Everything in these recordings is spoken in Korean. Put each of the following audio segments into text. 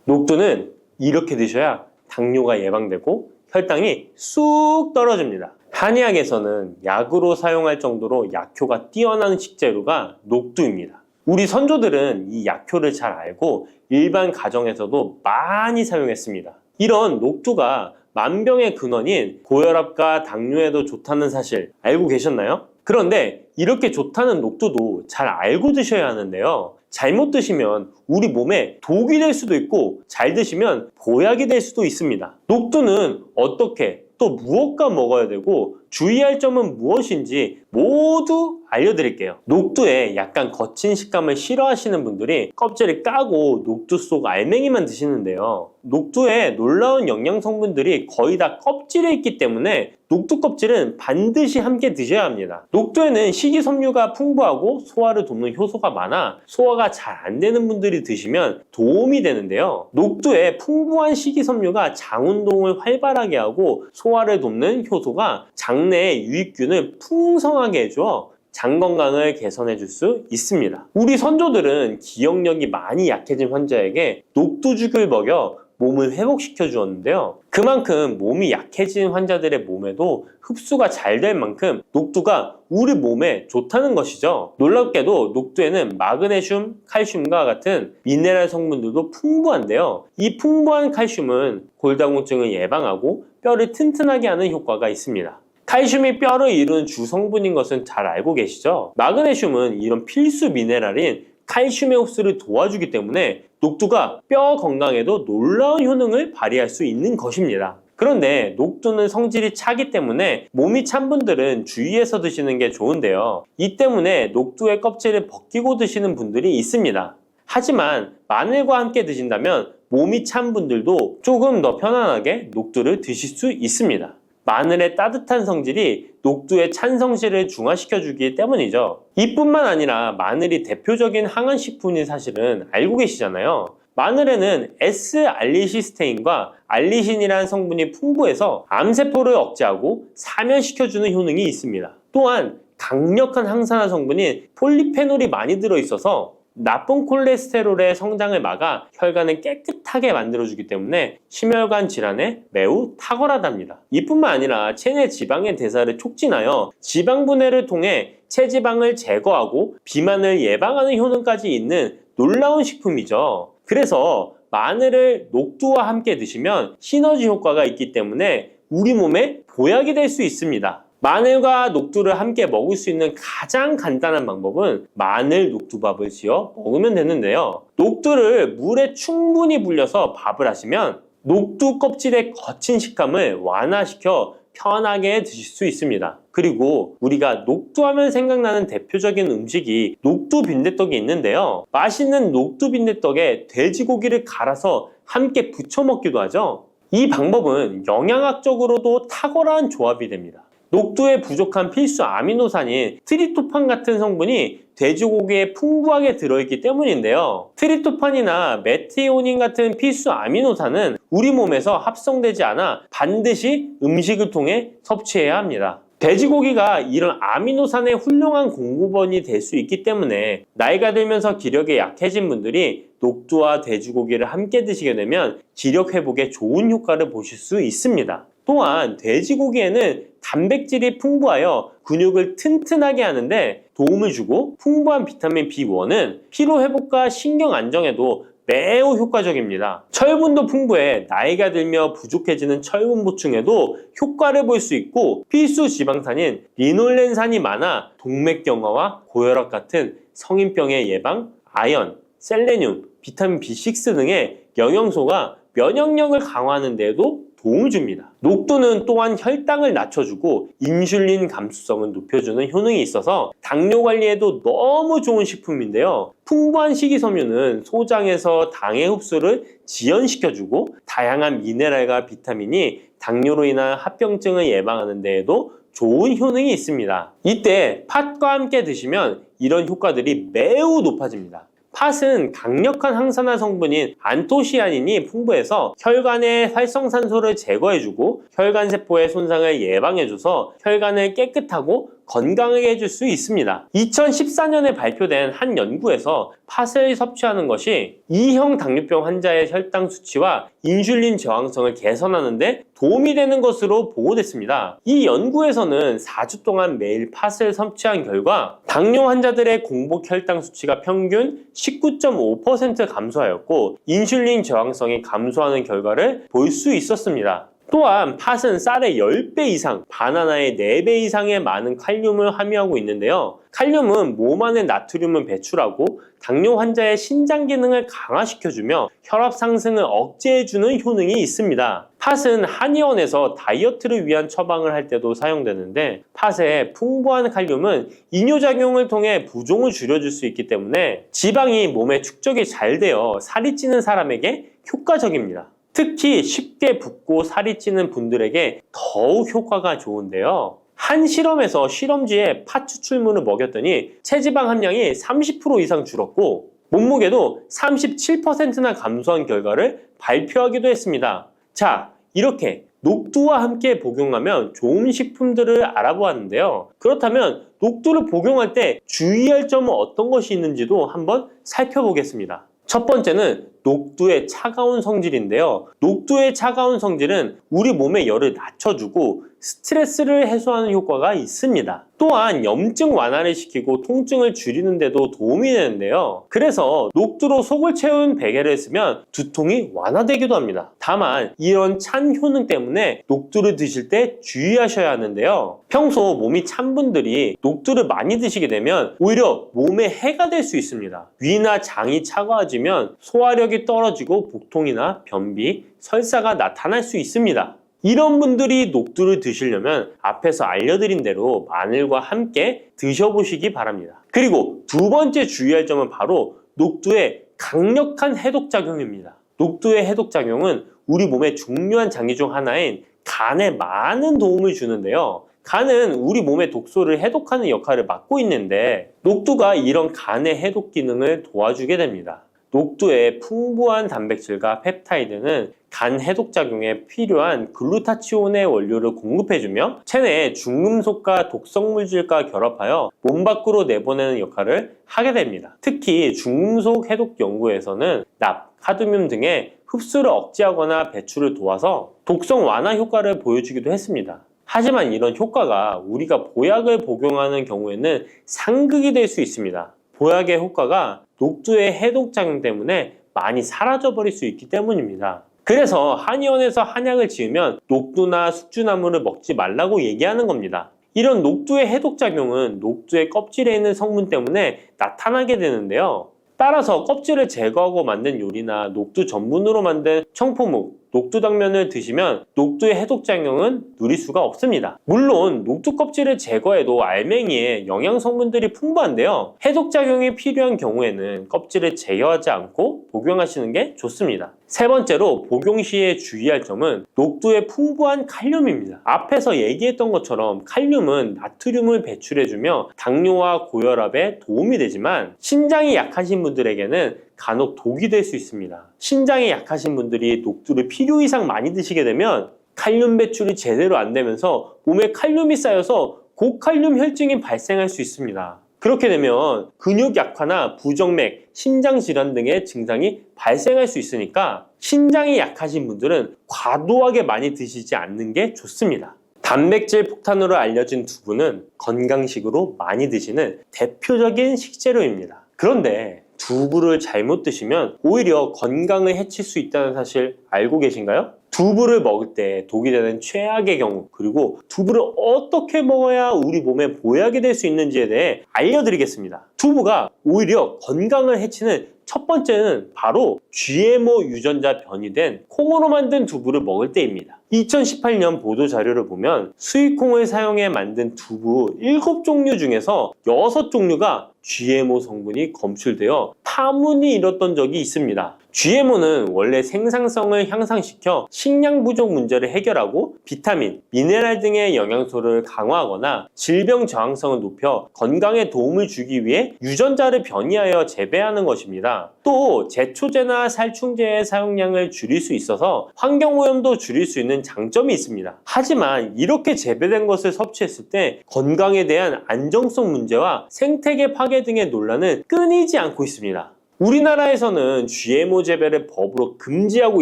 녹두는 이렇게 드셔야 당뇨가 예방되고 혈당이 쑥 떨어집니다. 한의학에서는 약으로 사용할 정도로 약효가 뛰어난 식재료가 녹두입니다. 우리 선조들은 이 약효를 잘 알고 일반 가정에서도 많이 사용했습니다. 이런 녹두가 만병의 근원인 고혈압과 당뇨에도 좋다는 사실 알고 계셨나요? 그런데 이렇게 좋다는 녹두도 잘 알고 드셔야 하는데요. 잘못 드시면 우리 몸에 독이 될 수도 있고 잘 드시면 보약이 될 수도 있습니다. 녹두는 어떻게 또 무엇과 먹어야 되고 주의할 점은 무엇인지 모두 알려드릴게요. 녹두에 약간 거친 식감을 싫어하시는 분들이 껍질을 까고 녹두 속 알맹이만 드시는데요. 녹두에 놀라운 영양 성분들이 거의 다 껍질에 있기 때문에 녹두 껍질은 반드시 함께 드셔야 합니다. 녹두에는 식이섬유가 풍부하고 소화를 돕는 효소가 많아 소화가 잘 안 되는 분들이 드시면 도움이 되는데요. 녹두에 풍부한 식이섬유가 장 운동을 활발하게 하고 소화를 돕는 효소가 장내의 유익균을 풍성하게 해줘 장 건강을 개선해 줄 수 있습니다. 우리 선조들은 기억력이 많이 약해진 환자에게 녹두죽을 먹여 몸을 회복시켜 주었는데요. 그만큼 몸이 약해진 환자들의 몸에도 흡수가 잘 될 만큼 녹두가 우리 몸에 좋다는 것이죠. 놀랍게도 녹두에는 마그네슘, 칼슘과 같은 미네랄 성분들도 풍부한데요. 이 풍부한 칼슘은 골다공증을 예방하고 뼈를 튼튼하게 하는 효과가 있습니다. 칼슘이 뼈를 이루는 주성분인 것은 잘 알고 계시죠? 마그네슘은 이런 필수 미네랄인 칼슘의 흡수를 도와주기 때문에 녹두가 뼈 건강에도 놀라운 효능을 발휘할 수 있는 것입니다. 그런데 녹두는 성질이 차기 때문에 몸이 찬 분들은 주의해서 드시는 게 좋은데요. 이 때문에 녹두의 껍질을 벗기고 드시는 분들이 있습니다. 하지만 마늘과 함께 드신다면 몸이 찬 분들도 조금 더 편안하게 녹두를 드실 수 있습니다. 마늘의 따뜻한 성질이 녹두의 찬 성질을 중화시켜주기 때문이죠. 이뿐만 아니라 마늘이 대표적인 항암식품인 사실은 알고 계시잖아요. 마늘에는 S알리시스테인과 알리신이라는 성분이 풍부해서 암세포를 억제하고 사면시켜주는 효능이 있습니다. 또한 강력한 항산화 성분인 폴리페놀이 많이 들어있어서 나쁜 콜레스테롤의 성장을 막아 혈관을 깨끗하게 만들어주기 때문에 심혈관 질환에 매우 탁월하답니다. 이뿐만 아니라 체내 지방의 대사를 촉진하여 지방 분해를 통해 체지방을 제거하고 비만을 예방하는 효능까지 있는 놀라운 식품이죠. 그래서 마늘을 녹두와 함께 드시면 시너지 효과가 있기 때문에 우리 몸에 보약이 될 수 있습니다. 마늘과 녹두를 함께 먹을 수 있는 가장 간단한 방법은 마늘 녹두밥을 지어 먹으면 되는데요. 녹두를 물에 충분히 불려서 밥을 하시면 녹두 껍질의 거친 식감을 완화시켜 편하게 드실 수 있습니다. 그리고 우리가 녹두하면 생각나는 대표적인 음식이 녹두 빈대떡이 있는데요. 맛있는 녹두 빈대떡에 돼지고기를 갈아서 함께 부쳐 먹기도 하죠. 이 방법은 영양학적으로도 탁월한 조합이 됩니다. 녹두에 부족한 필수 아미노산인 트립토판 같은 성분이 돼지고기에 풍부하게 들어있기 때문인데요. 트립토판이나 메티오닌 같은 필수 아미노산은 우리 몸에서 합성되지 않아 반드시 음식을 통해 섭취해야 합니다. 돼지고기가 이런 아미노산의 훌륭한 공급원이 될 수 있기 때문에 나이가 들면서 기력이 약해진 분들이 녹두와 돼지고기를 함께 드시게 되면 기력 회복에 좋은 효과를 보실 수 있습니다. 또한 돼지고기에는 단백질이 풍부하여 근육을 튼튼하게 하는데 도움을 주고 풍부한 비타민 B1은 피로 회복과 신경 안정에도 매우 효과적입니다. 철분도 풍부해 나이가 들며 부족해지는 철분 보충에도 효과를 볼 수 있고 필수 지방산인 리놀렌산이 많아 동맥경화와 고혈압 같은 성인병의 예방, 아연, 셀레늄, 비타민 B6 등의 영양소가 면역력을 강화하는 데에도 도움을 줍니다. 녹두는 또한 혈당을 낮춰주고 인슐린 감수성을 높여주는 효능이 있어서 당뇨 관리에도 너무 좋은 식품인데요. 풍부한 식이섬유는 소장에서 당의 흡수를 지연시켜주고 다양한 미네랄과 비타민이 당뇨로 인한 합병증을 예방하는 데에도 좋은 효능이 있습니다. 이때 팥과 함께 드시면 이런 효과들이 매우 높아집니다. 팥은 강력한 항산화 성분인 안토시아닌이 풍부해서 혈관의 활성산소를 제거해주고 혈관세포의 손상을 예방해줘서 혈관을 깨끗하고 건강하게 해줄 수 있습니다. 2014년에 발표된 한 연구에서 팥을 섭취하는 것이 2형 당뇨병 환자의 혈당 수치와 인슐린 저항성을 개선하는 데 도움이 되는 것으로 보고됐습니다. 이 연구에서는 4주 동안 매일 팥을 섭취한 결과 당뇨 환자들의 공복 혈당 수치가 평균 19.5% 감소하였고 인슐린 저항성이 감소하는 결과를 볼 수 있었습니다. 또한 팥은 쌀의 10배 이상, 바나나의 4배 이상의 많은 칼륨을 함유하고 있는데요. 칼륨은 몸 안에 나트륨을 배출하고 당뇨 환자의 신장 기능을 강화시켜주며 혈압 상승을 억제해주는 효능이 있습니다. 팥은 한의원에서 다이어트를 위한 처방을 할 때도 사용되는데 팥의 풍부한 칼륨은 이뇨작용을 통해 부종을 줄여줄 수 있기 때문에 지방이 몸에 축적이 잘 되어 살이 찌는 사람에게 효과적입니다. 특히 쉽게 붓고 살이 찌는 분들에게 더욱 효과가 좋은데요. 한 실험에서 실험지에 팥 추출물을 먹였더니 체지방 함량이 30% 이상 줄었고 몸무게도 37%나 감소한 결과를 발표하기도 했습니다. 자, 이렇게 녹두와 함께 복용하면 좋은 식품들을 알아보았는데요. 그렇다면 녹두를 복용할 때 주의할 점은 어떤 것이 있는지도 한번 살펴보겠습니다. 첫 번째는 녹두의 차가운 성질인데요. 녹두의 차가운 성질은 우리 몸의 열을 낮춰주고 스트레스를 해소하는 효과가 있습니다. 또한 염증 완화를 시키고 통증을 줄이는 데도 도움이 되는데요. 그래서 녹두로 속을 채운 베개를 쓰면 두통이 완화되기도 합니다. 다만 이런 찬 효능 때문에 녹두를 드실 때 주의하셔야 하는데요. 평소 몸이 찬 분들이 녹두를 많이 드시게 되면 오히려 몸에 해가 될 수 있습니다. 위나 장이 차가워지면 소화력이 떨어지고 복통이나 변비, 설사가 나타날 수 있습니다. 이런 분들이 녹두를 드시려면 앞에서 알려드린 대로 마늘과 함께 드셔보시기 바랍니다. 그리고 두 번째 주의할 점은 바로 녹두의 강력한 해독작용입니다. 녹두의 해독작용은 우리 몸의 중요한 장기 중 하나인 간에 많은 도움을 주는데요. 간은 우리 몸의 독소를 해독하는 역할을 맡고 있는데 녹두가 이런 간의 해독 기능을 도와주게 됩니다. 녹두의 풍부한 단백질과 펩타이드는 간 해독작용에 필요한 글루타치온의 원료를 공급해주며 체내에 중금속과 독성물질과 결합하여 몸 밖으로 내보내는 역할을 하게 됩니다. 특히 중금속 해독 연구에서는 납, 카드뮴 등의 흡수를 억제하거나 배출을 도와서 독성 완화 효과를 보여주기도 했습니다. 하지만 이런 효과가 우리가 보약을 복용하는 경우에는 상극이 될 수 있습니다. 보약의 효과가 녹두의 해독작용 때문에 많이 사라져버릴 수 있기 때문입니다. 그래서 한의원에서 한약을 지으면 녹두나 숙주나물을 먹지 말라고 얘기하는 겁니다. 이런 녹두의 해독작용은 녹두의 껍질에 있는 성분 때문에 나타나게 되는데요. 따라서 껍질을 제거하고 만든 요리나 녹두 전분으로 만든 청포묵, 녹두당면을 드시면 녹두의 해독작용은 누릴 수가 없습니다. 물론 녹두 껍질을 제거해도 알맹이에 영양성분들이 풍부한데요. 해독작용이 필요한 경우에는 껍질을 제거하지 않고 복용하시는 게 좋습니다. 세 번째로 복용 시에 주의할 점은 녹두의 풍부한 칼륨입니다. 앞에서 얘기했던 것처럼 칼륨은 나트륨을 배출해주며 당뇨와 고혈압에 도움이 되지만 신장이 약하신 분들에게는 간혹 독이 될 수 있습니다. 신장이 약하신 분들이 녹두를 필요 이상 많이 드시게 되면 칼륨 배출이 제대로 안 되면서 몸에 칼륨이 쌓여서 고칼륨 혈증이 발생할 수 있습니다. 그렇게 되면 근육 약화나 부정맥, 심장 질환 등의 증상이 발생할 수 있으니까 신장이 약하신 분들은 과도하게 많이 드시지 않는 게 좋습니다. 단백질 폭탄으로 알려진 두부는 건강식으로 많이 드시는 대표적인 식재료입니다. 그런데 두부를 잘못 드시면 오히려 건강을 해칠 수 있다는 사실 알고 계신가요? 두부를 먹을 때 독이 되는 최악의 경우, 그리고 두부를 어떻게 먹어야 우리 몸에 보약이 될 수 있는지에 대해 알려드리겠습니다. 두부가 오히려 건강을 해치는 첫 번째는 바로 GMO 유전자 변이된 콩으로 만든 두부를 먹을 때입니다. 2018년 보도자료를 보면 수입콩을 사용해 만든 두부 7종류 중에서 6종류가 GMO 성분이 검출되어 파문이 일었던 적이 있습니다. GMO는 원래 생산성을 향상시켜 식량 부족 문제를 해결하고 비타민, 미네랄 등의 영양소를 강화하거나 질병 저항성을 높여 건강에 도움을 주기 위해 유전자를 변이하여 재배하는 것입니다. 또 제초제나 살충제의 사용량을 줄일 수 있어서 환경오염도 줄일 수 있는 장점이 있습니다. 하지만 이렇게 재배된 것을 섭취했을 때 건강에 대한 안정성 문제와 생태계 파괴 등의 논란은 끊이지 않고 있습니다. 우리나라에서는 GMO 재배를 법으로 금지하고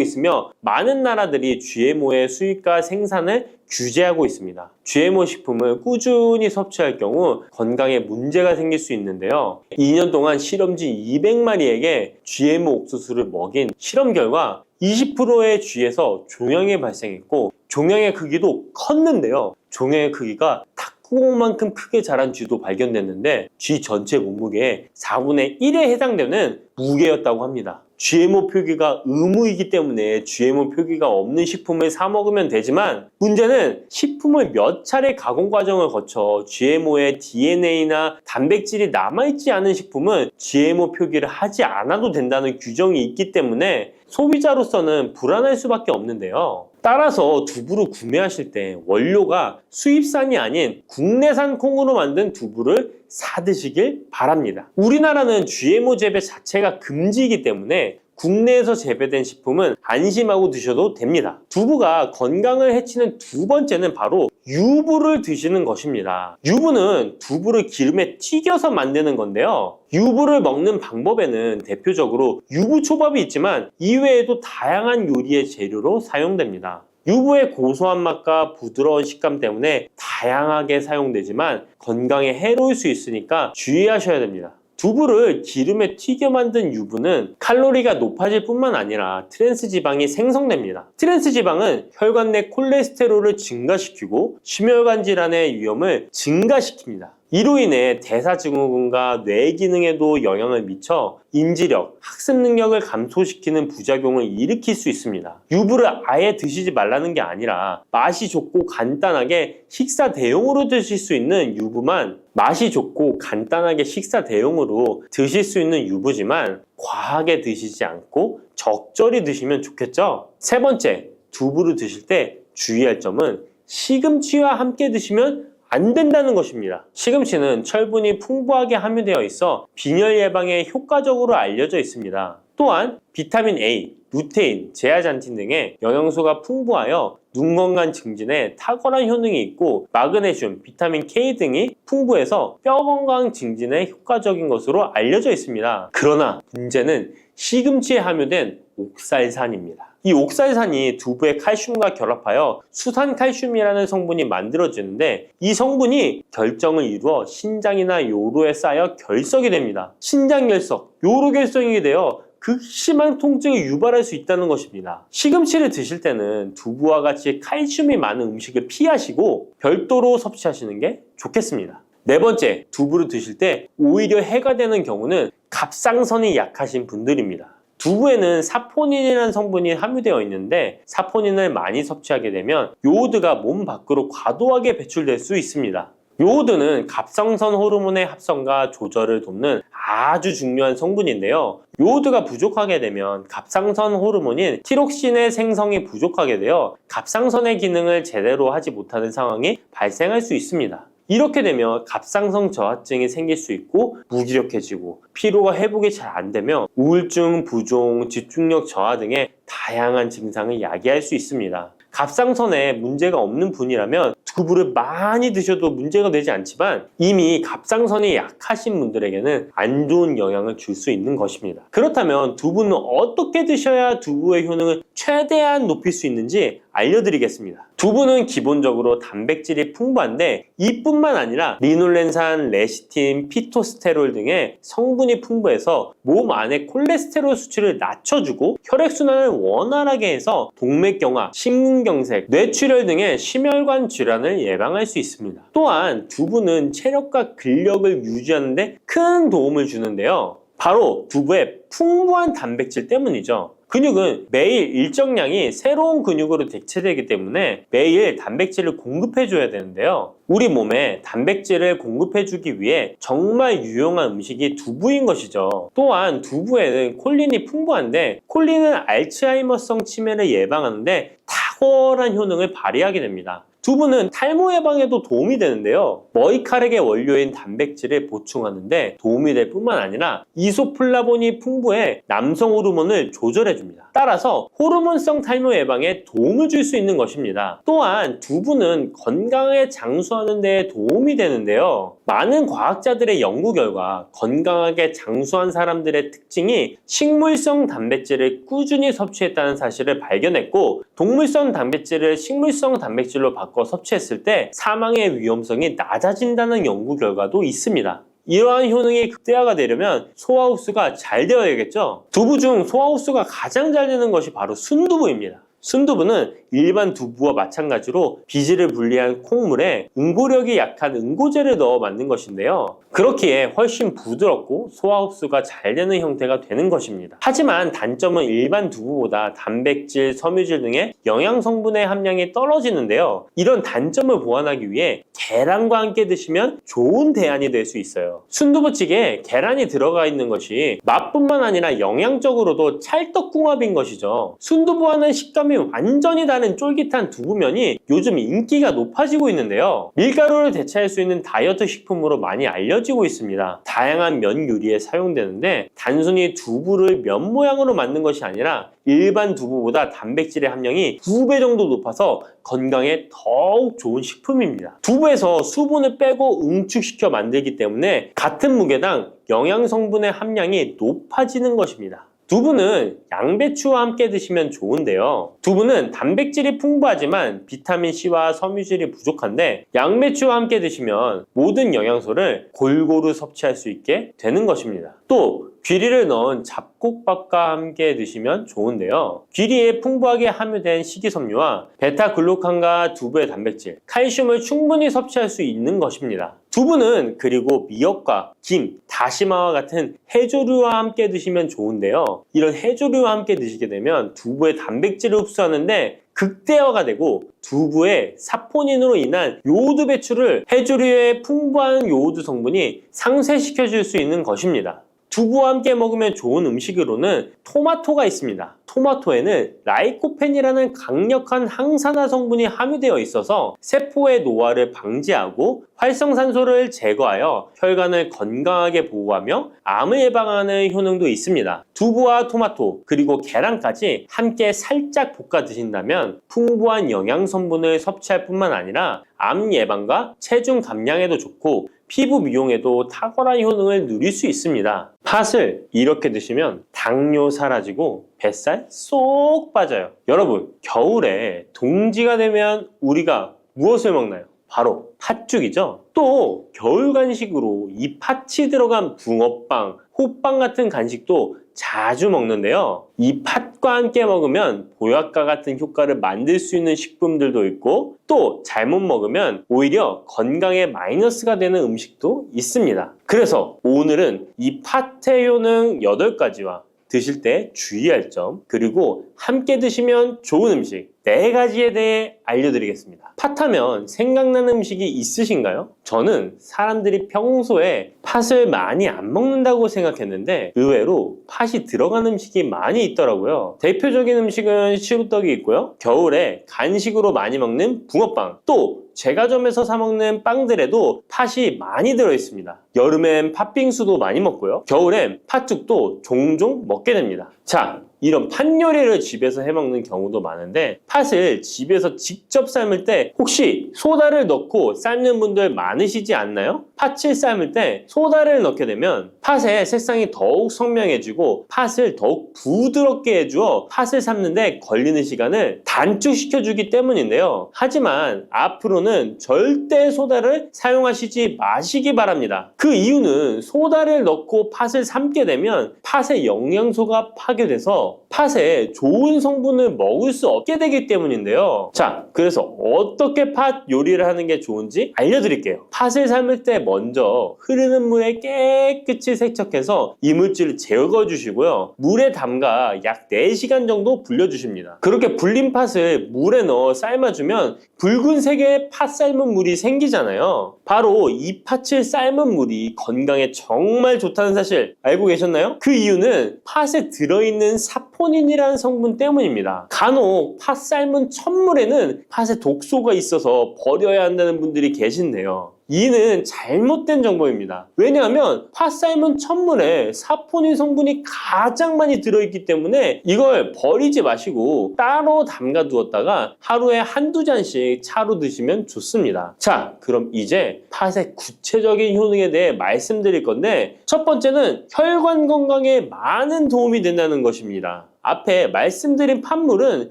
있으며 많은 나라들이 GMO의 수입과 생산을 규제하고 있습니다. GMO 식품을 꾸준히 섭취할 경우 건강에 문제가 생길 수 있는데요. 2년 동안 실험지 200마리에게 GMO 옥수수를 먹인 실험 결과 20%의 쥐에서 종양이 발생했고 종양의 크기도 컸는데요. 종양의 크기가 탁구공만큼 크게 자란 쥐도 발견됐는데 쥐 전체 몸무게의 4분의 1에 해당되는 무게였다고 합니다. GMO 표기가 의무이기 때문에 GMO 표기가 없는 식품을 사 먹으면 되지만 문제는 식품을 몇 차례 가공 과정을 거쳐 GMO의 DNA나 단백질이 남아있지 않은 식품은 GMO 표기를 하지 않아도 된다는 규정이 있기 때문에 소비자로서는 불안할 수밖에 없는데요. 따라서 두부를 구매하실 때 원료가 수입산이 아닌 국내산 콩으로 만든 두부를 사 드시길 바랍니다. 우리나라는 GMO 재배 자체가 금지이기 때문에 국내에서 재배된 식품은 안심하고 드셔도 됩니다. 두부가 건강을 해치는 두 번째는 바로 유부를 드시는 것입니다. 유부는 두부를 기름에 튀겨서 만드는 건데요. 유부를 먹는 방법에는 대표적으로 유부초밥이 있지만 이외에도 다양한 요리의 재료로 사용됩니다. 유부의 고소한 맛과 부드러운 식감 때문에 다양하게 사용되지만 건강에 해로울 수 있으니까 주의하셔야 됩니다. 두부를 기름에 튀겨 만든 유부는 칼로리가 높아질 뿐만 아니라 트랜스 지방이 생성됩니다. 트랜스 지방은 혈관 내 콜레스테롤을 증가시키고 심혈관 질환의 위험을 증가시킵니다. 이로 인해 대사증후군과 뇌 기능에도 영향을 미쳐 인지력, 학습 능력을 감소시키는 부작용을 일으킬 수 있습니다. 유부를 아예 드시지 말라는 게 아니라 맛이 좋고 간단하게 식사 대용으로 드실 수 있는 유부만 맛이 좋고 간단하게 식사 대용으로 드실 수 있는 유부지만 과하게 드시지 않고 적절히 드시면 좋겠죠? 세 번째, 두부를 드실 때 주의할 점은 시금치와 함께 드시면 안 된다는 것입니다. 시금치는 철분이 풍부하게 함유되어 있어 빈혈 예방에 효과적으로 알려져 있습니다. 또한 비타민 A, 루테인, 제아잔틴 등의 영양소가 풍부하여 눈 건강 증진에 탁월한 효능이 있고 마그네슘, 비타민 K 등이 풍부해서 뼈 건강 증진에 효과적인 것으로 알려져 있습니다. 그러나 문제는 시금치에 함유된 옥살산입니다. 이 옥살산이 두부의 칼슘과 결합하여 수산칼슘이라는 성분이 만들어지는데 이 성분이 결정을 이루어 신장이나 요로에 쌓여 결석이 됩니다. 신장결석, 요로결석이 되어 극심한 통증을 유발할 수 있다는 것입니다. 시금치를 드실 때는 두부와 같이 칼슘이 많은 음식을 피하시고 별도로 섭취하시는 게 좋겠습니다. 네 번째, 두부를 드실 때 오히려 해가 되는 경우는 갑상선이 약하신 분들입니다. 두부에는 사포닌이라는 성분이 함유되어 있는데 사포닌을 많이 섭취하게 되면 요오드가 몸 밖으로 과도하게 배출될 수 있습니다. 요오드는 갑상선 호르몬의 합성과 조절을 돕는 아주 중요한 성분인데요. 요오드가 부족하게 되면 갑상선 호르몬인 티록신의 생성이 부족하게 되어 갑상선의 기능을 제대로 하지 못하는 상황이 발생할 수 있습니다. 이렇게 되면 갑상선 저하증이 생길 수 있고 무기력해지고 피로가 회복이 잘 안 되면 우울증, 부종, 집중력 저하 등의 다양한 증상을 야기할 수 있습니다. 갑상선에 문제가 없는 분이라면 두부를 많이 드셔도 문제가 되지 않지만 이미 갑상선이 약하신 분들에게는 안 좋은 영향을 줄 수 있는 것입니다. 그렇다면 두부는 어떻게 드셔야 두부의 효능을 최대한 높일 수 있는지 알려드리겠습니다. 두부는 기본적으로 단백질이 풍부한데 이뿐만 아니라 리놀렌산, 레시틴, 피토스테롤 등의 성분이 풍부해서 몸 안의 콜레스테롤 수치를 낮춰주고 혈액순환을 원활하게 해서 동맥경화, 심근경색, 뇌출혈 등의 심혈관 질환을 예방할 수 있습니다. 또한 두부는 체력과 근력을 유지하는 데 큰 도움을 주는데요. 바로 두부의 풍부한 단백질 때문이죠. 근육은 매일 일정량이 새로운 근육으로 대체되기 때문에 매일 단백질을 공급해줘야 되는데요. 우리 몸에 단백질을 공급해주기 위해 정말 유용한 음식이 두부인 것이죠. 또한 두부에는 콜린이 풍부한데 콜린은 알츠하이머성 치매를 예방하는데 탁월한 효능을 발휘하게 됩니다. 두부는 탈모 예방에도 도움이 되는데요. 머리카락의 원료인 단백질을 보충하는데 도움이 될 뿐만 아니라 이소플라본이 풍부해 남성 호르몬을 조절해줍니다. 따라서 호르몬성 탈모 예방에 도움을 줄 수 있는 것입니다. 또한 두부는 건강하게 장수하는 데 도움이 되는데요. 많은 과학자들의 연구 결과 건강하게 장수한 사람들의 특징이 식물성 단백질을 꾸준히 섭취했다는 사실을 발견했고, 동물성 단백질을 식물성 단백질로 바꿔 섭취했을 때 사망의 위험성이 낮아진다는 연구 결과도 있습니다. 이러한 효능이 극대화가 되려면 소화 흡수가 잘 되어야겠죠. 두부 중 소화 흡수가 가장 잘 되는 것이 바로 순두부입니다. 순두부는 일반 두부와 마찬가지로 비질을 분리한 콩물에 응고력이 약한 응고제를 넣어 만든 것인데요. 그렇기에 훨씬 부드럽고 소화 흡수가 잘 되는 형태가 되는 것입니다. 하지만 단점은 일반 두부보다 단백질, 섬유질 등의 영양 성분의 함량이 떨어지는데요. 이런 단점을 보완하기 위해 계란과 함께 드시면 좋은 대안이 될 수 있어요. 순두부찌개에 계란이 들어가 있는 것이 맛뿐만 아니라 영양적으로도 찰떡궁합인 것이죠. 순두부와는 식감이 완전히 다른 쫄깃한 두부면이 요즘 인기가 높아지고 있는데요. 밀가루를 대체할 수 있는 다이어트 식품으로 많이 알려지고 있습니다. 다양한 면 요리에 사용되는데 단순히 두부를 면 모양으로 만든 것이 아니라 일반 두부보다 단백질의 함량이 2배 정도 높아서 건강에 더욱 좋은 식품입니다. 두부에서 수분을 빼고 응축시켜 만들기 때문에 같은 무게당 영양 성분의 함량이 높아지는 것입니다. 두부는 양배추와 함께 드시면 좋은데요. 두부는 단백질이 풍부하지만 비타민C와 섬유질이 부족한데 양배추와 함께 드시면 모든 영양소를 골고루 섭취할 수 있게 되는 것입니다. 또 귀리를 넣은 잡곡밥과 함께 드시면 좋은데요. 귀리에 풍부하게 함유된 식이섬유와 베타글루칸과 두부의 단백질, 칼슘을 충분히 섭취할 수 있는 것입니다. 두부는 그리고 미역과 김, 다시마와 같은 해조류와 함께 드시면 좋은데요. 이런 해조류와 함께 드시게 되면 두부의 단백질을 흡수하는데 극대화가 되고 두부의 사포닌으로 인한 요오드 배출을 해조류의 풍부한 요오드 성분이 상쇄시켜 줄 수 있는 것입니다. 두부와 함께 먹으면 좋은 음식으로는 토마토가 있습니다. 토마토에는 라이코펜이라는 강력한 항산화 성분이 함유되어 있어서 세포의 노화를 방지하고 활성산소를 제거하여 혈관을 건강하게 보호하며 암을 예방하는 효능도 있습니다. 두부와 토마토 그리고 계란까지 함께 살짝 볶아 드신다면 풍부한 영양 성분을 섭취할 뿐만 아니라 암 예방과 체중 감량에도 좋고 피부 미용에도 탁월한 효능을 누릴 수 있습니다. 팥을 이렇게 드시면 당뇨 사라지고 뱃살 쏙 빠져요. 여러분, 겨울에 동지가 되면 우리가 무엇을 먹나요? 바로 팥죽이죠. 또 겨울 간식으로 이 팥이 들어간 붕어빵, 호빵 같은 간식도 자주 먹는데요. 이 팥과 함께 먹으면 보약과 같은 효과를 만들 수 있는 식품들도 있고 또 잘못 먹으면 오히려 건강에 마이너스가 되는 음식도 있습니다. 그래서 오늘은 이 팥의 효능 8가지와 드실 때 주의할 점, 그리고 함께 드시면 좋은 음식 4가지에 대해 알려드리겠습니다. 팥하면 생각나는 음식이 있으신가요? 저는 사람들이 평소에 팥을 많이 안 먹는다고 생각했는데 의외로 팥이 들어간 음식이 많이 있더라고요. 대표적인 음식은 시루떡이 있고요. 겨울에 간식으로 많이 먹는 붕어빵, 또 제과점에서 사 먹는 빵들에도 팥이 많이 들어있습니다. 여름엔 팥빙수도 많이 먹고요. 겨울엔 팥죽도 종종 먹게 됩니다. 자, 이런 팥 요리를 집에서 해먹는 경우도 많은데 팥을 집에서 직접 삶을 때 혹시 소다를 넣고 삶는 분들 많으시지 않나요? 팥을 삶을 때 소다를 넣게 되면 팥의 색상이 더욱 선명해지고 팥을 더욱 부드럽게 해주어 팥을 삶는데 걸리는 시간을 단축시켜주기 때문인데요. 하지만 앞으로는 절대 소다를 사용하시지 마시기 바랍니다. 그 이유는 소다를 넣고 팥을 삶게 되면 팥의 영양소가 파괴돼서 하면서 팥에 좋은 성분을 먹을 수 없게 되기 때문인데요. 자, 그래서 어떻게 팥 요리를 하는 게 좋은지 알려드릴게요. 팥을 삶을 때 먼저 흐르는 물에 깨끗이 세척해서 이물질을 제거 주시고요. 물에 담가 약 4시간 정도 불려주십니다. 그렇게 불린 팥을 물에 넣어 삶아주면 붉은색의 팥 삶은 물이 생기잖아요. 바로 이 팥을 삶은 물이 건강에 정말 좋다는 사실 알고 계셨나요? 그 이유는 팥에 들어있는 사포닌이라는 성분 때문입니다. 간혹 팥 삶은 첫물에는 팥에 독소가 있어서 버려야 한다는 분들이 계신데요. 이는 잘못된 정보입니다. 왜냐하면 팥 삶은 첫물에 사포닌 성분이 가장 많이 들어있기 때문에 이걸 버리지 마시고 따로 담가 두었다가 하루에 한두 잔씩 차로 드시면 좋습니다. 자, 그럼 이제 팥의 구체적인 효능에 대해 말씀드릴 건데 첫 번째는 혈관 건강에 많은 도움이 된다는 것입니다. 앞에 말씀드린 팥물은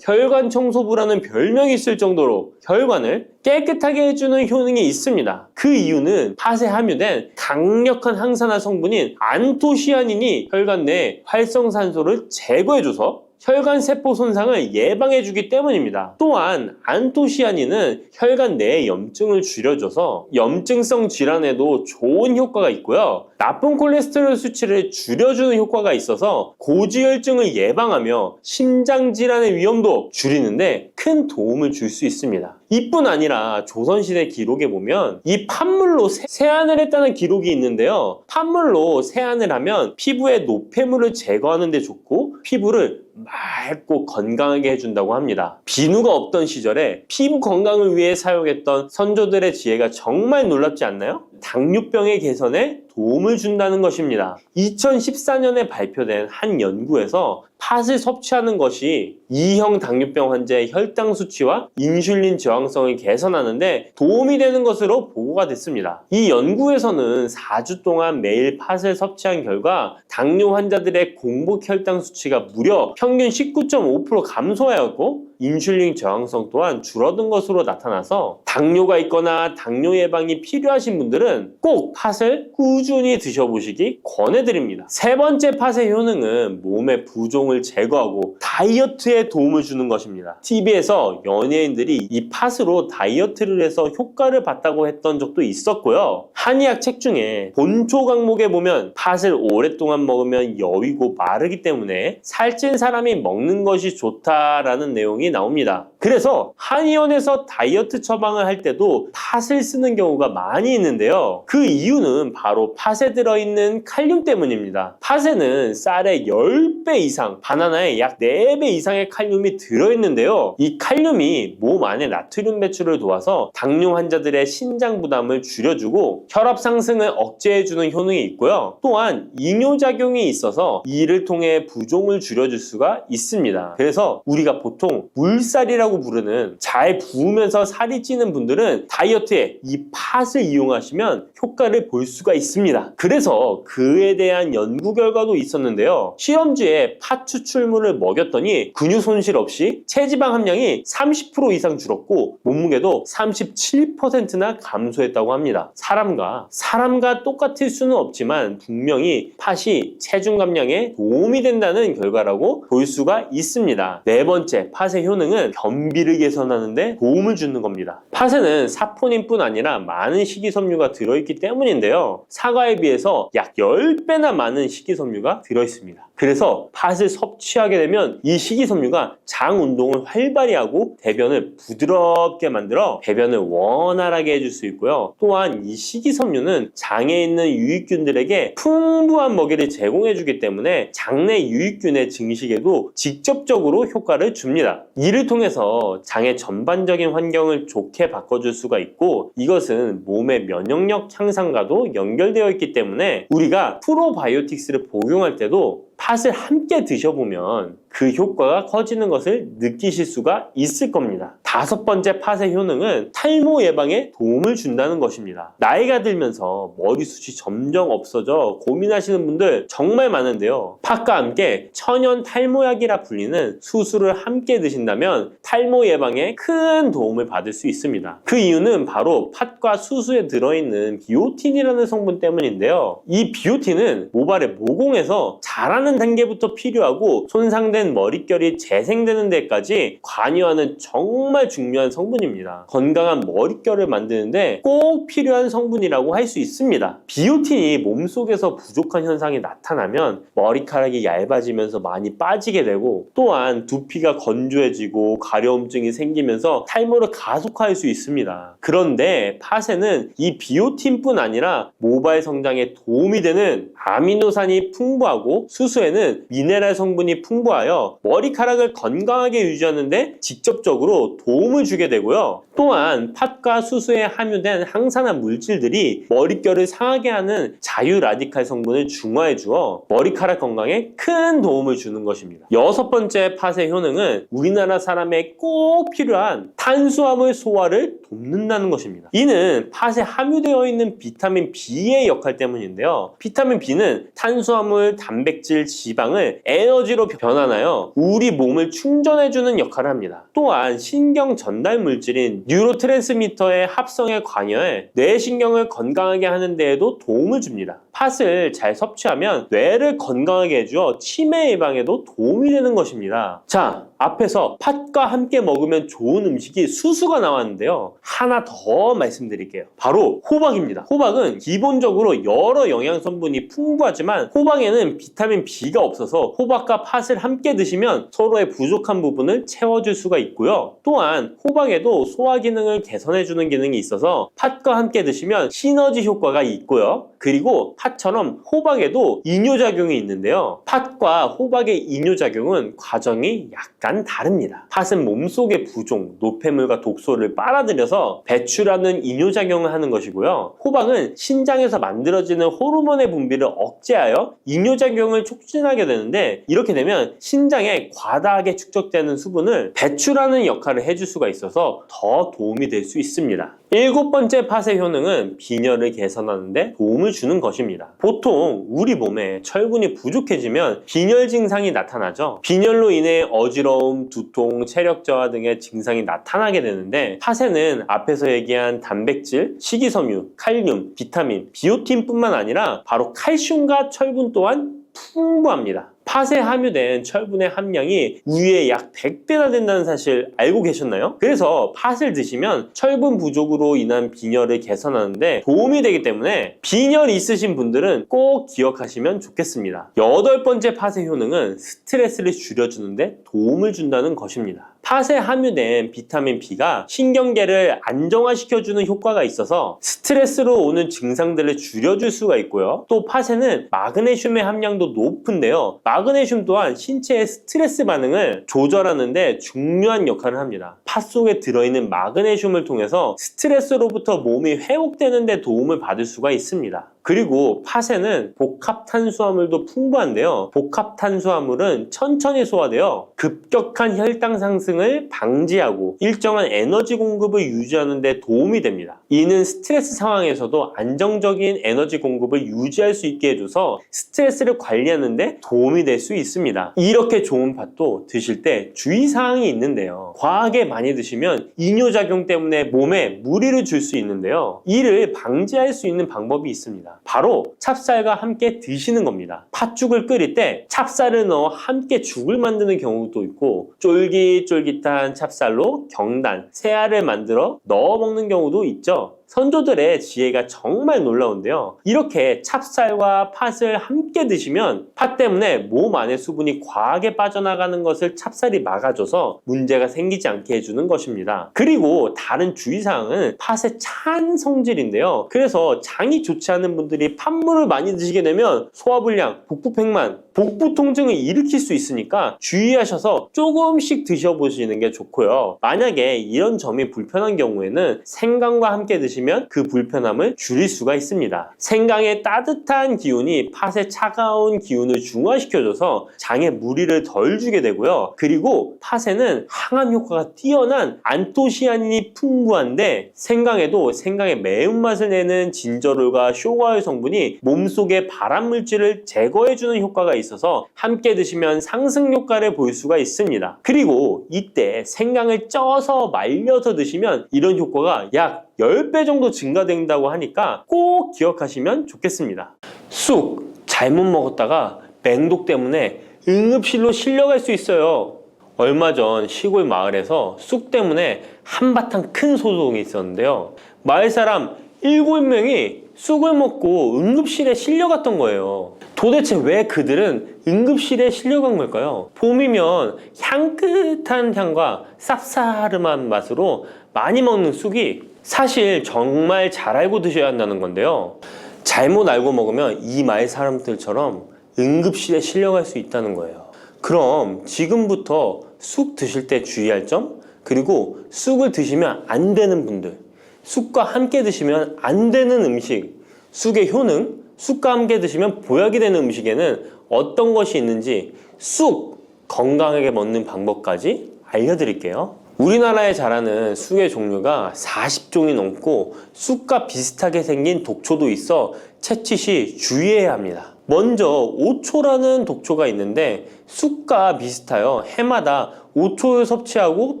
혈관 청소부라는 별명이 있을 정도로 혈관을 깨끗하게 해주는 효능이 있습니다. 그 이유는 팥에 함유된 강력한 항산화 성분인 안토시아닌이 혈관 내 활성산소를 제거해줘서 혈관 세포 손상을 예방해주기 때문입니다. 또한 안토시아닌은 혈관 내의 염증을 줄여줘서 염증성 질환에도 좋은 효과가 있고요. 나쁜 콜레스테롤 수치를 줄여주는 효과가 있어서 고지혈증을 예방하며 심장 질환의 위험도 줄이는데 큰 도움을 줄 수 있습니다. 이뿐 아니라 조선시대 기록에 보면 이 팥물로 세안을 했다는 기록이 있는데요. 팥물로 세안을 하면 피부의 노폐물을 제거하는 데 좋고 피부를 맑고 건강하게 해준다고 합니다. 비누가 없던 시절에 피부 건강을 위해 사용했던 선조들의 지혜가 정말 놀랍지 않나요? 당뇨병의 개선에 도움을 준다는 것입니다. 2014년에 발표된 한 연구에서 팥을 섭취하는 것이 2형 당뇨병 환자의 혈당 수치와 인슐린 저항성을 개선하는데 도움이 되는 것으로 보고가 됐습니다. 이 연구에서는 4주 동안 매일 팥을 섭취한 결과 당뇨 환자들의 공복 혈당 수치가 무려 평균 19.5% 감소하였고 인슐린 저항성 또한 줄어든 것으로 나타나서 당뇨가 있거나 당뇨 예방이 필요하신 분들은 꼭 팥을 꾸준히 드셔보시기 권해드립니다. 세 번째 팥의 효능은 몸의 부종을 제거하고 다이어트에 도움을 주는 것입니다. TV에서 연예인들이 이 팥으로 다이어트를 해서 효과를 봤다고 했던 적도 있었고요. 한의학 책 중에 본초 강목에 보면 팥을 오랫동안 먹으면 여위고 마르기 때문에 살찐 사람이 먹는 것이 좋다라는 내용이 나옵니다. 그래서 한의원에서 다이어트 처방을 할 때도 팥을 쓰는 경우가 많이 있는데요. 그 이유는 바로 팥에 들어있는 칼륨 때문입니다. 팥에는 쌀의 10배 이상, 바나나에 약 4배 이상의 칼륨이 들어있는데요. 이 칼륨이 몸 안에 나트륨 배출을 도와서 당뇨 환자들의 신장 부담을 줄여주고 혈압 상승을 억제해주는 효능이 있고요. 또한 이뇨작용이 있어서 이를 통해 부종을 줄여줄 수가 있습니다. 그래서 우리가 보통 물살이라고 부르는 잘 부으면서 살이 찌는 분들은 다이어트에 이 팥을 이용하시면 효과를 볼 수가 있습니다. 그래서 그에 대한 연구 결과도 있었는데요. 실험주에 팥 추출물을 먹였더니 근육 손실 없이 체지방 함량이 30% 이상 줄었고 몸무게도 37%나 감소했다고 합니다. 사람과 똑같을 수는 없지만 분명히 팥이 체중 감량에 도움이 된다는 결과라고 볼 수가 있습니다. 네 번째, 팥의 효능은 변비를 개선하는 데 도움을 주는 겁니다. 팥에는 사포닌뿐 아니라 많은 식이섬유가 들어있기 때문인데요. 사과에 비해서 약 10배나 많은 식이섬유가 들어있습니다. 그래서 팥을 섭취하게 되면 이 식이섬유가 장 운동을 활발히 하고 대변을 부드럽게 만들어 배변을 원활하게 해줄 수 있고요. 또한 이 식이섬유는 장에 있는 유익균들에게 풍부한 먹이를 제공해주기 때문에 장내 유익균의 증식에도 직접적으로 효과를 줍니다. 이를 통해서 장의 전반적인 환경을 좋게 바꿔줄 수가 있고 이것은 몸의 면역력 향상과도 연결되어 있기 때문에 우리가 프로바이오틱스를 복용할 때도 팥을 함께 드셔보면 그 효과가 커지는 것을 느끼실 수가 있을 겁니다. 5번째 팥의 효능은 탈모 예방에 도움을 준다는 것입니다. 나이가 들면서 머리숱이 점점 없어져 고민하시는 분들 정말 많은데요. 팥과 함께 천연 탈모약이라 불리는 수수를 함께 드신다면 탈모 예방에 큰 도움을 받을 수 있습니다. 그 이유는 바로 팥과 수수에 들어있는 비오틴이라는 성분 때문인데요. 이 비오틴은 모발의 모공에서 자라는 단계부터 필요하고 손상된 머릿결이 재생되는 데까지 관여하는 정말 중요한 성분입니다. 건강한 머릿결을 만드는데 꼭 필요한 성분이라고 할 수 있습니다. 비오틴이 몸속에서 부족한 현상이 나타나면 머리카락이 얇아지면서 많이 빠지게 되고, 또한 두피가 건조해지고 가려움증이 생기면서 탈모를 가속화할 수 있습니다. 그런데 팥에는 이 비오틴뿐 아니라 모발 성장에 도움이 되는 아미노산이 풍부하고 수수에는 미네랄 성분이 풍부하여 머리카락을 건강하게 유지하는데 직접적으로 도움을 주게 되고요. 또한 팥과 수수에 함유된 항산화 물질들이 머릿결을 상하게 하는 자유 라디칼 성분을 중화해 주어 머리카락 건강에 큰 도움을 주는 것입니다. 6번째 팥의 효능은 우리나라 사람에 꼭 필요한 탄수화물 소화를 돕는다는 것입니다. 이는 팥에 함유되어 있는 비타민 B의 역할 때문인데요. 비타민 B는 탄수화물, 단백질, 지방을 에너지로 변환하여 우리 몸을 충전해주는 역할을 합니다. 또한 신경 전달 물질인 뉴로트랜스미터의 합성에 관여해 뇌신경을 건강하게 하는 데에도 도움을 줍니다. 팥을 잘 섭취하면 뇌를 건강하게 해주어 치매 예방에도 도움이 되는 것입니다. 자, 앞에서 팥과 함께 먹으면 좋은 음식이 수수가 나왔는데요. 하나 더 말씀드릴게요. 바로 호박입니다. 호박은 기본적으로 여러 영양성분이 풍부하지만 호박에는 비타민 B가 없어서 호박과 팥을 함께 드시면 서로의 부족한 부분을 채워줄 수가 있고요. 또한 호박에도 소화 기능을 개선해주는 기능이 있어서 팥과 함께 드시면 시너지 효과가 있고요. 그리고 팥처럼 호박에도 이뇨작용이 있는데요. 팥과 호박의 이뇨작용은 과정이 약간 다릅니다. 팥은 몸속의 부종, 노폐물과 독소를 빨아들여서 배출하는 이뇨작용을 하는 것이고요. 호박은 신장에서 만들어지는 호르몬의 분비를 억제하여 이뇨작용을 촉진하게 되는데, 이렇게 되면 신장에 과다하게 축적되는 수분을 배출하는 역할을 해줄 수가 있어서 더 도움이 될 수 있습니다. 7번째 팥의 효능은 빈혈을 개선하는 데 도움을 주는 것입니다. 보통 우리 몸에 철분이 부족해지면 빈혈 증상이 나타나죠. 빈혈로 인해 어지러움, 두통, 체력 저하 등의 증상이 나타나게 되는데, 팥에는 앞에서 얘기한 단백질, 식이섬유, 칼륨, 비타민, 비오틴뿐만 아니라 바로 칼슘과 철분 또한 풍부합니다. 팥에 함유된 철분의 함량이 우유의 약 100배나 된다는 사실 알고 계셨나요? 그래서 팥을 드시면 철분 부족으로 인한 빈혈을 개선하는데 도움이 되기 때문에 빈혈이 있으신 분들은 꼭 기억하시면 좋겠습니다. 8번째 팥의 효능은 스트레스를 줄여주는데 도움을 준다는 것입니다. 팥에 함유된 비타민 B가 신경계를 안정화시켜주는 효과가 있어서 스트레스로 오는 증상들을 줄여줄 수가 있고요. 또 팥에는 마그네슘의 함량도 높은데요. 마그네슘 또한 신체의 스트레스 반응을 조절하는 데 중요한 역할을 합니다. 팥 속에 들어있는 마그네슘을 통해서 스트레스로부터 몸이 회복되는 데 도움을 받을 수가 있습니다. 그리고 팥에는 복합 탄수화물도 풍부한데요. 복합 탄수화물은 천천히 소화되어 급격한 혈당 상승을 방지하고 일정한 에너지 공급을 유지하는 데 도움이 됩니다. 이는 스트레스 상황에서도 안정적인 에너지 공급을 유지할 수 있게 해줘서 스트레스를 관리하는 데 도움이 될 수 있습니다. 이렇게 좋은 팥도 드실 때 주의사항이 있는데요. 과하게 많이 드시면 이뇨작용 때문에 몸에 무리를 줄 수 있는데요. 이를 방지할 수 있는 방법이 있습니다. 바로 찹쌀과 함께 드시는 겁니다. 팥죽을 끓일 때 찹쌀을 넣어 함께 죽을 만드는 경우도 있고, 쫄깃쫄깃한 찹쌀로 경단, 새알을 만들어 넣어 먹는 경우도 있죠. 선조들의 지혜가 정말 놀라운데요. 이렇게 찹쌀과 팥을 함께 드시면 팥 때문에 몸 안에 수분이 과하게 빠져나가는 것을 찹쌀이 막아줘서 문제가 생기지 않게 해주는 것입니다. 그리고 다른 주의사항은 팥의 찬 성질인데요. 그래서 장이 좋지 않은 분들이 팥물을 많이 드시게 되면 소화불량, 복부팽만, 복부 통증을 일으킬 수 있으니까 주의하셔서 조금씩 드셔보시는 게 좋고요. 만약에 이런 점이 불편한 경우에는 생강과 함께 드시면 그 불편함을 줄일 수가 있습니다. 생강의 따뜻한 기운이 팥의 차가운 기운을 중화시켜줘서 장에 무리를 덜 주게 되고요. 그리고 팥에는 항암 효과가 뛰어난 안토시아닌이 풍부한데 생강에도 생강의 매운맛을 내는 진저롤과 쇼가올 성분이 몸속의 발암물질을 제거해주는 효과가 있어서 함께 드시면 상승 효과를 볼 수가 있습니다. 그리고 이때 생강을 쪄서 말려서 드시면 이런 효과가 약 10배 정도 증가된다고 하니까 꼭 기억하시면 좋겠습니다. 쑥 잘못 먹었다가 맹독 때문에 응급실로 실려갈 수 있어요. 얼마 전 시골 마을에서 쑥 때문에 한바탕 큰 소동이 있었는데요. 마을 사람 7명이 쑥을 먹고 응급실에 실려갔던 거예요. 도대체 왜 그들은 응급실에 실려간 걸까요? 봄이면 향긋한 향과 쌉싸름한 맛으로 많이 먹는 쑥이 사실 정말 잘 알고 드셔야 한다는 건데요. 잘못 알고 먹으면 이 마을 사람들처럼 응급실에 실려갈 수 있다는 거예요. 그럼 지금부터 쑥 드실 때 주의할 점, 그리고 쑥을 드시면 안 되는 분들, 쑥과 함께 드시면 안 되는 음식, 쑥의 효능, 쑥과 함께 드시면 보약이 되는 음식에는 어떤 것이 있는지 쑥 건강하게 먹는 방법까지 알려드릴게요. 우리나라에 자라는 쑥의 종류가 40종이 넘고 쑥과 비슷하게 생긴 독초도 있어 채취 시 주의해야 합니다. 먼저 오초라는 독초가 있는데 쑥과 비슷하여 해마다 오초를 섭취하고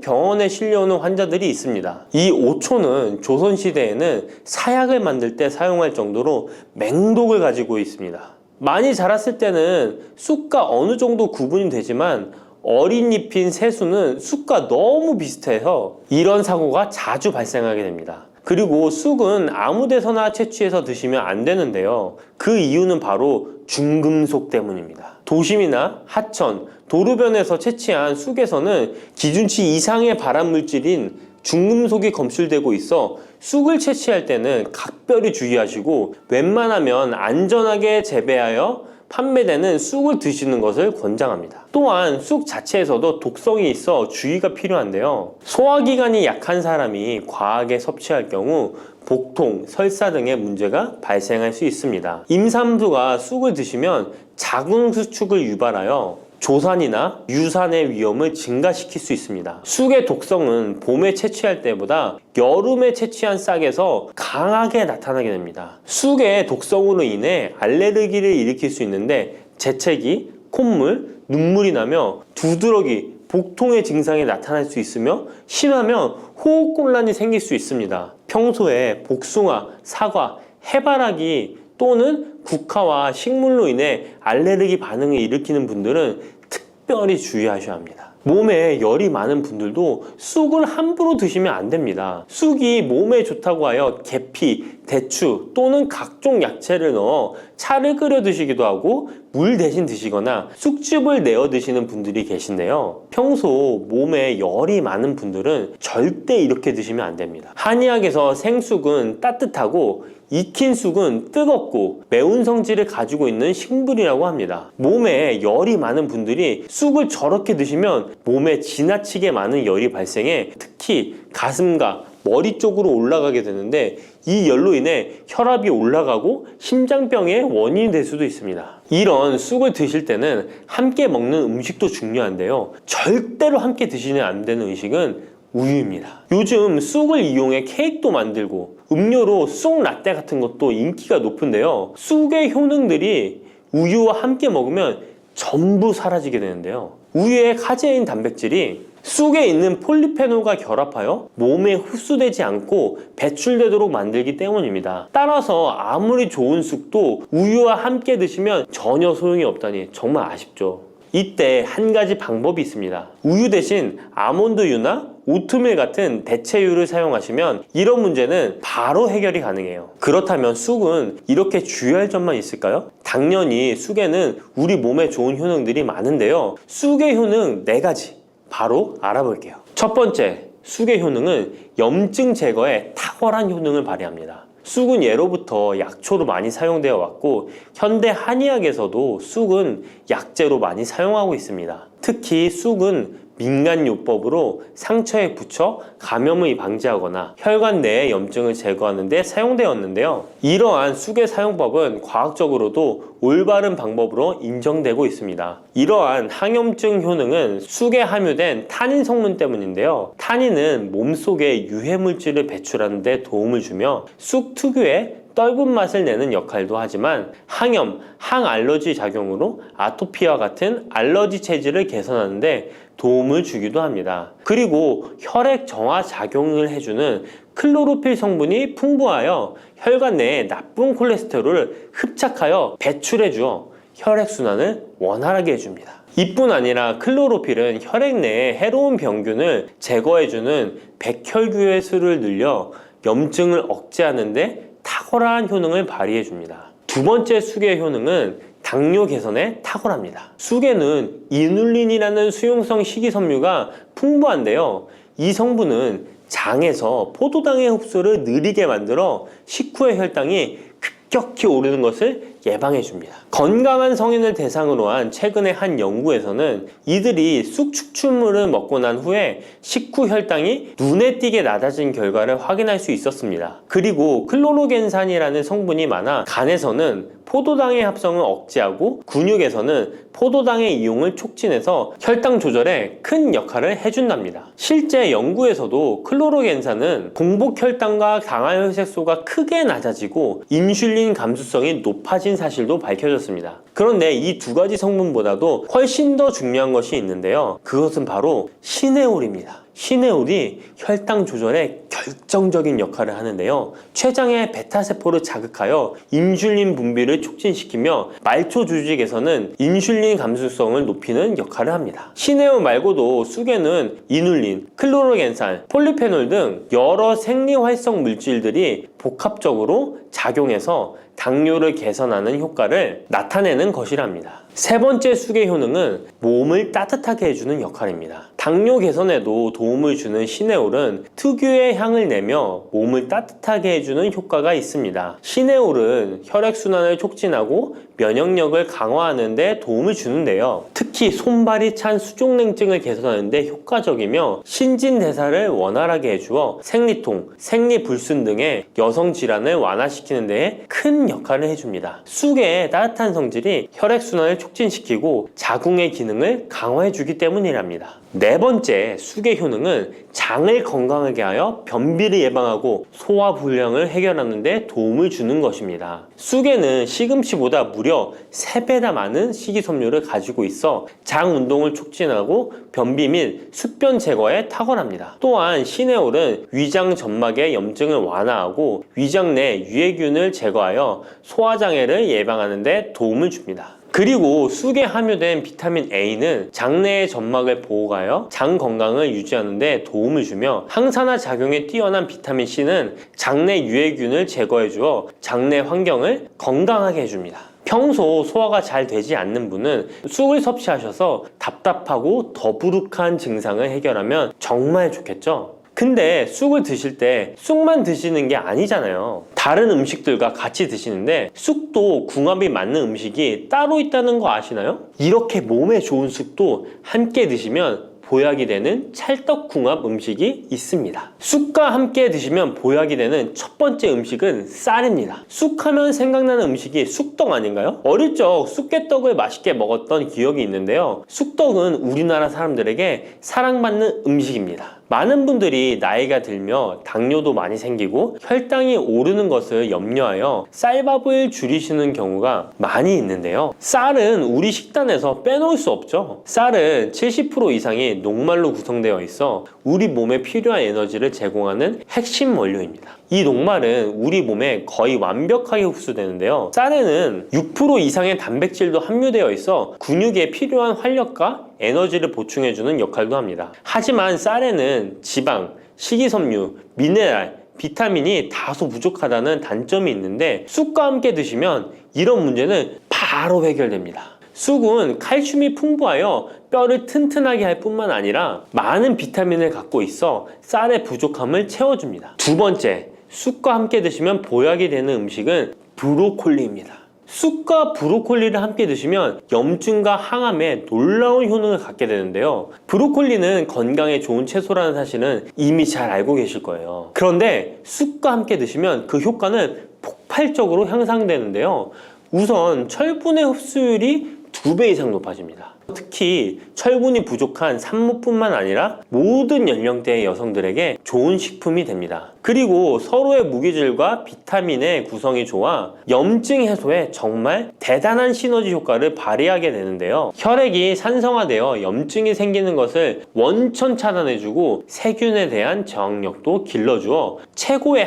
병원에 실려오는 환자들이 있습니다. 이 오초는 조선시대에는 사약을 만들 때 사용할 정도로 맹독을 가지고 있습니다. 많이 자랐을 때는 쑥과 어느 정도 구분이 되지만 어린 잎인 새수는 쑥과 너무 비슷해서 이런 사고가 자주 발생하게 됩니다. 그리고 쑥은 아무 데서나 채취해서 드시면 안 되는데요. 그 이유는 바로 중금속 때문입니다. 도심이나 하천, 도로변에서 채취한 쑥에서는 기준치 이상의 발암물질인 중금속이 검출되고 있어 쑥을 채취할 때는 각별히 주의하시고 웬만하면 안전하게 재배하여 판매되는 쑥을 드시는 것을 권장합니다. 또한 쑥 자체에서도 독성이 있어 주의가 필요한데요. 소화기관이 약한 사람이 과하게 섭취할 경우 복통, 설사 등의 문제가 발생할 수 있습니다. 임산부가 쑥을 드시면 자궁수축을 유발하여 조산이나 유산의 위험을 증가시킬 수 있습니다. 쑥의 독성은 봄에 채취할 때보다 여름에 채취한 싹에서 강하게 나타나게 됩니다. 쑥의 독성으로 인해 알레르기를 일으킬 수 있는데 재채기, 콧물, 눈물이 나며 두드러기, 복통의 증상이 나타날 수 있으며 심하면 호흡곤란이 생길 수 있습니다. 평소에 복숭아, 사과, 해바라기 또는 국화와 식물로 인해 알레르기 반응을 일으키는 분들은 특별히 주의하셔야 합니다. 몸에 열이 많은 분들도 쑥을 함부로 드시면 안 됩니다. 쑥이 몸에 좋다고 하여 계피, 대추 또는 각종 야채를 넣어 차를 끓여 드시기도 하고 물 대신 드시거나 쑥즙을 내어 드시는 분들이 계신데요. 평소 몸에 열이 많은 분들은 절대 이렇게 드시면 안 됩니다. 한의학에서 생쑥은 따뜻하고 익힌 쑥은 뜨겁고 매운 성질을 가지고 있는 식물이라고 합니다. 몸에 열이 많은 분들이 쑥을 저렇게 드시면 몸에 지나치게 많은 열이 발생해 특히 가슴과 머리 쪽으로 올라가게 되는데 이 열로 인해 혈압이 올라가고 심장병의 원인이 될 수도 있습니다. 이런 쑥을 드실 때는 함께 먹는 음식도 중요한데요. 절대로 함께 드시면 안 되는 음식은 우유입니다. 요즘 쑥을 이용해 케이크도 만들고 음료로 쑥 라떼 같은 것도 인기가 높은데요. 쑥의 효능들이 우유와 함께 먹으면 전부 사라지게 되는데요. 우유의 카제인 단백질이 쑥에 있는 폴리페놀과 결합하여 몸에 흡수되지 않고 배출되도록 만들기 때문입니다. 따라서 아무리 좋은 쑥도 우유와 함께 드시면 전혀 소용이 없다니 정말 아쉽죠. 이때 한 가지 방법이 있습니다. 우유 대신 아몬드유나 오트밀 같은 대체유를 사용하시면 이런 문제는 바로 해결이 가능해요. 그렇다면 쑥은 이렇게 주의할 점만 있을까요? 당연히 쑥에는 우리 몸에 좋은 효능들이 많은데요. 쑥의 효능 4가지 바로 알아볼게요. 첫 번째, 쑥의 효능은 염증 제거에 탁월한 효능을 발휘합니다. 쑥은 예로부터 약초로 많이 사용되어 왔고 현대 한의학에서도 쑥은 약재로 많이 사용하고 있습니다. 특히 쑥은 민간요법으로 상처에 붙여 감염을 방지하거나 혈관 내의 염증을 제거하는 데 사용되었는데요. 이러한 쑥의 사용법은 과학적으로도 올바른 방법으로 인정되고 있습니다. 이러한 항염증 효능은 쑥에 함유된 타닌 성분 때문인데요. 타닌은 몸속에 유해물질을 배출하는 데 도움을 주며 쑥 특유의 떫은 맛을 내는 역할도 하지만 항염, 항알러지 작용으로 아토피와 같은 알러지 체질을 개선하는 데 도움을 주기도 합니다. 그리고 혈액 정화 작용을 해주는 클로로필 성분이 풍부하여 혈관 내에 나쁜 콜레스테롤을 흡착하여 배출해 주어 혈액순환을 원활하게 해줍니다. 이뿐 아니라 클로로필은 혈액 내에 해로운 병균을 제거해주는 백혈구의 수를 늘려 염증을 억제하는 데 탁월한 효능을 발휘해 줍니다. 두 번째 쑥의 효능은 당뇨 개선에 탁월합니다. 쑥에는 이눌린이라는 수용성 식이섬유가 풍부한데요. 이 성분은 장에서 포도당의 흡수를 느리게 만들어 식후의 혈당이 급격히 오르는 것을 예방해 줍니다. 건강한 성인을 대상으로 한 최근의 한 연구에서는 이들이 쑥 추출물을 먹고 난 후에 식후 혈당이 눈에 띄게 낮아진 결과를 확인할 수 있었습니다. 그리고 클로로겐산이라는 성분이 많아 간에서는 포도당의 합성을 억제하고 근육에서는 포도당의 이용을 촉진해서 혈당 조절에 큰 역할을 해준답니다. 실제 연구에서도 클로로겐산은 공복 혈당과 당화혈색소가 크게 낮아지고 인슐린 감수성이 높아진 사실도 밝혀졌습니다. 그런데 이 두 가지 성분보다도 훨씬 더 중요한 것이 있는데요. 그것은 바로 시네올입니다. 시네올이 혈당 조절에 결정적인 역할을 하는데요. 췌장의 베타세포를 자극하여 인슐린 분비를 촉진시키며 말초 조직에서는 인슐린 감수성을 높이는 역할을 합니다. 시네올 말고도 쑥에는 이눌린, 클로로겐산, 폴리페놀 등 여러 생리활성 물질들이 복합적으로 작용해서 당뇨를 개선하는 효과를 나타내는 것이랍니다. 세 번째 쑥의 효능은 몸을 따뜻하게 해주는 역할입니다. 당뇨 개선에도 도움을 주는 시네올은 특유의 향을 내며 몸을 따뜻하게 해주는 효과가 있습니다. 시네올은 혈액순환을 촉진하고 면역력을 강화하는 데 도움을 주는데요. 특히 손발이 찬 수족냉증을 개선하는 데 효과적이며 신진대사를 원활하게 해주어 생리통, 생리불순 등의 여성 질환을 완화시키는 데에 큰 역할을 해줍니다. 쑥의 따뜻한 성질이 혈액순환을 촉진시키고 자궁의 기능을 강화해주기 때문이랍니다. 네 번째 쑥의 효능은 장을 건강하게 하여 변비를 예방하고 소화불량을 해결하는 데 도움을 주는 것입니다. 쑥에는 시금치보다 무려 3배나 많은 식이섬유를 가지고 있어 장 운동을 촉진하고 변비 및宿변 제거에 탁월합니다. 또한 시네올은 위장 점막의 염증을 완화하고 위장 내 유해균을 제거하여 소화장애를 예방하는 데 도움을 줍니다. 그리고 쑥에 함유된 비타민 A는 장내의 점막을 보호하여 장 건강을 유지하는 데 도움을 주며 항산화 작용에 뛰어난 비타민 C는 장내 유해균을 제거해 주어 장내 환경을 건강하게 해줍니다. 평소 소화가 잘 되지 않는 분은 쑥을 섭취하셔서 답답하고 더부룩한 증상을 해결하면 정말 좋겠죠? 근데 쑥을 드실 때 쑥만 드시는 게 아니잖아요. 다른 음식들과 같이 드시는데 쑥도 궁합이 맞는 음식이 따로 있다는 거 아시나요? 이렇게 몸에 좋은 쑥도 함께 드시면 보약이 되는 찰떡궁합 음식이 있습니다. 쑥과 함께 드시면 보약이 되는 첫 번째 음식은 쌀입니다. 쑥하면 생각나는 음식이 쑥떡 아닌가요? 어릴 적 쑥개떡을 맛있게 먹었던 기억이 있는데요. 쑥떡은 우리나라 사람들에게 사랑받는 음식입니다. 많은 분들이 나이가 들며 당뇨도 많이 생기고 혈당이 오르는 것을 염려하여 쌀밥을 줄이시는 경우가 많이 있는데요. 쌀은 우리 식단에서 빼놓을 수 없죠. 쌀은 70% 이상이 녹말로 구성되어 있어 우리 몸에 필요한 에너지를 제공하는 핵심 원료입니다. 이 녹말은 우리 몸에 거의 완벽하게 흡수되는데요. 쌀에는 6% 이상의 단백질도 함유되어 있어 근육에 필요한 활력과 에너지를 보충해주는 역할도 합니다. 하지만 쌀에는 지방, 식이섬유, 미네랄, 비타민이 다소 부족하다는 단점이 있는데 쑥과 함께 드시면 이런 문제는 바로 해결됩니다. 쑥은 칼슘이 풍부하여 뼈를 튼튼하게 할 뿐만 아니라 많은 비타민을 갖고 있어 쌀의 부족함을 채워줍니다. 두 번째, 쑥과 함께 드시면 보약이 되는 음식은 브로콜리입니다. 쑥과 브로콜리를 함께 드시면 염증과 항암에 놀라운 효능을 갖게 되는데요. 브로콜리는 건강에 좋은 채소라는 사실은 이미 잘 알고 계실 거예요. 그런데 쑥과 함께 드시면 그 효과는 폭발적으로 향상되는데요. 우선 철분의 흡수율이 2배 이상 높아집니다. 특히 철분이 부족한 산모뿐만 아니라 모든 연령대의 여성들에게 좋은 식품이 됩니다. 그리고 서로의 무기질과 비타민의 구성이 좋아 염증 해소에 정말 대단한 시너지 효과를 발휘하게 되는데요. 혈액이 산성화되어 염증이 생기는 것을 원천 차단해주고 세균에 대한 저항력도 길러주어 최고의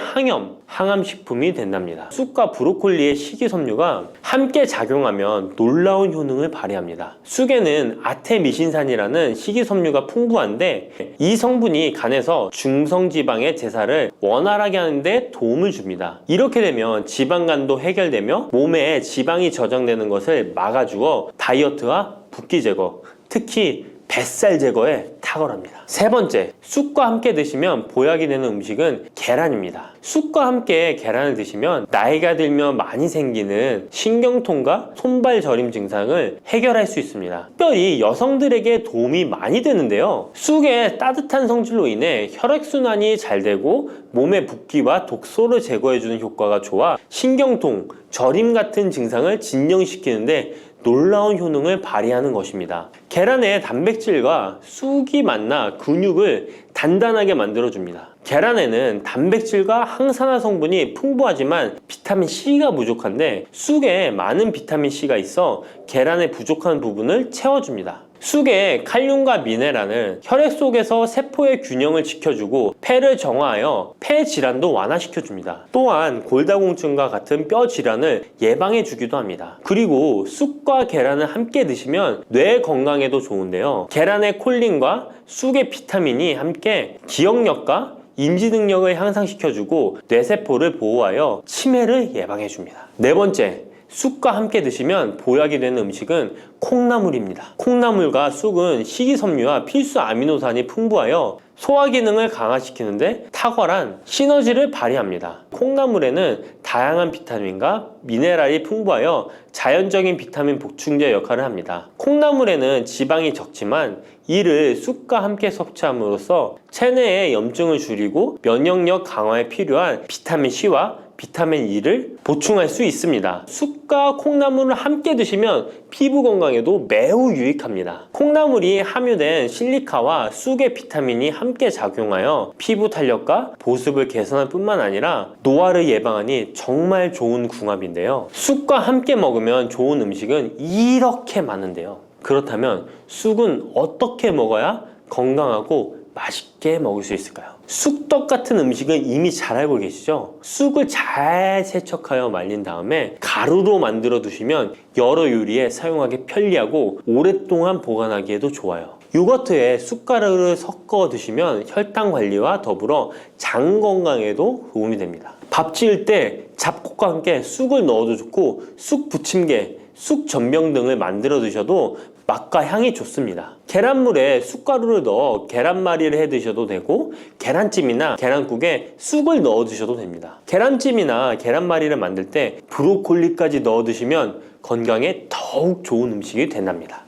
항암식품이 된답니다. 쑥과 브로콜리의 식이섬유가 함께 작용하면 놀라운 효능을 발휘합니다. 쑥에는 아테미신산이라는 식이섬유가 풍부한데 이 성분이 간에서 중성지방의 제사를 원활하게 하는데 도움을 줍니다. 이렇게 되면 지방간도 해결되며 몸에 지방이 저장되는 것을 막아주어 다이어트와 붓기 제거, 특히 뱃살 제거에 탁월합니다. 세 번째, 쑥과 함께 드시면 보약이 되는 음식은 계란입니다. 쑥과 함께 계란을 드시면 나이가 들면 많이 생기는 신경통과 손발 저림 증상을 해결할 수 있습니다. 특별히 여성들에게 도움이 많이 되는데요. 쑥의 따뜻한 성질로 인해 혈액순환이 잘 되고 몸의 붓기와 독소를 제거해주는 효과가 좋아 신경통, 저림 같은 증상을 진정시키는데 놀라운 효능을 발휘하는 것입니다. 계란의 단백질과 쑥이 만나 근육을 단단하게 만들어줍니다. 계란에는 단백질과 항산화 성분이 풍부하지만 비타민 C가 부족한데 쑥에 많은 비타민 C가 있어 계란의 부족한 부분을 채워줍니다. 쑥의 칼륨과 미네랄은 혈액 속에서 세포의 균형을 지켜주고 폐를 정화하여 폐 질환도 완화시켜줍니다. 또한 골다공증과 같은 뼈 질환을 예방해주기도 합니다. 그리고 쑥과 계란을 함께 드시면 뇌 건강에도 좋은데요. 계란의 콜린과 쑥의 비타민이 함께 기억력과 인지 능력을 향상시켜주고 뇌세포를 보호하여 치매를 예방해줍니다. 네 번째, 쑥과 함께 드시면 보약이 되는 음식은 콩나물입니다. 콩나물과 쑥은 식이섬유와 필수 아미노산이 풍부하여 소화 기능을 강화시키는데 탁월한 시너지를 발휘합니다. 콩나물에는 다양한 비타민과 미네랄이 풍부하여 자연적인 비타민 보충제 역할을 합니다. 콩나물에는 지방이 적지만 이를 쑥과 함께 섭취함으로써 체내의 염증을 줄이고 면역력 강화에 필요한 비타민 C와 비타민 E를 보충할 수 있습니다. 쑥과 콩나물을 함께 드시면 피부 건강에도 매우 유익합니다. 콩나물이 함유된 실리카와 쑥의 비타민이 함께 작용하여 피부 탄력과 보습을 개선할 뿐만 아니라 노화를 예방하니 정말 좋은 궁합인데요. 쑥과 함께 먹으면 좋은 음식은 이렇게 많은데요. 그렇다면 쑥은 어떻게 먹어야 건강하고 맛있게 먹을 수 있을까요? 쑥떡 같은 음식은 이미 잘 알고 계시죠? 쑥을 잘 세척하여 말린 다음에 가루로 만들어 두시면 여러 요리에 사용하기 편리하고 오랫동안 보관하기에도 좋아요. 요거트에 쑥가루를 섞어 드시면 혈당 관리와 더불어 장 건강에도 도움이 됩니다. 밥 지을 때 잡곡과 함께 쑥을 넣어도 좋고 쑥 부침개, 쑥 전병 등을 만들어 드셔도 맛과 향이 좋습니다. 계란물에 쑥가루를 넣어 계란말이를 해 드셔도 되고 계란찜이나 계란국에 쑥을 넣어 드셔도 됩니다. 계란찜이나 계란말이를 만들 때 브로콜리까지 넣어 드시면 건강에 더욱 좋은 음식이 된답니다.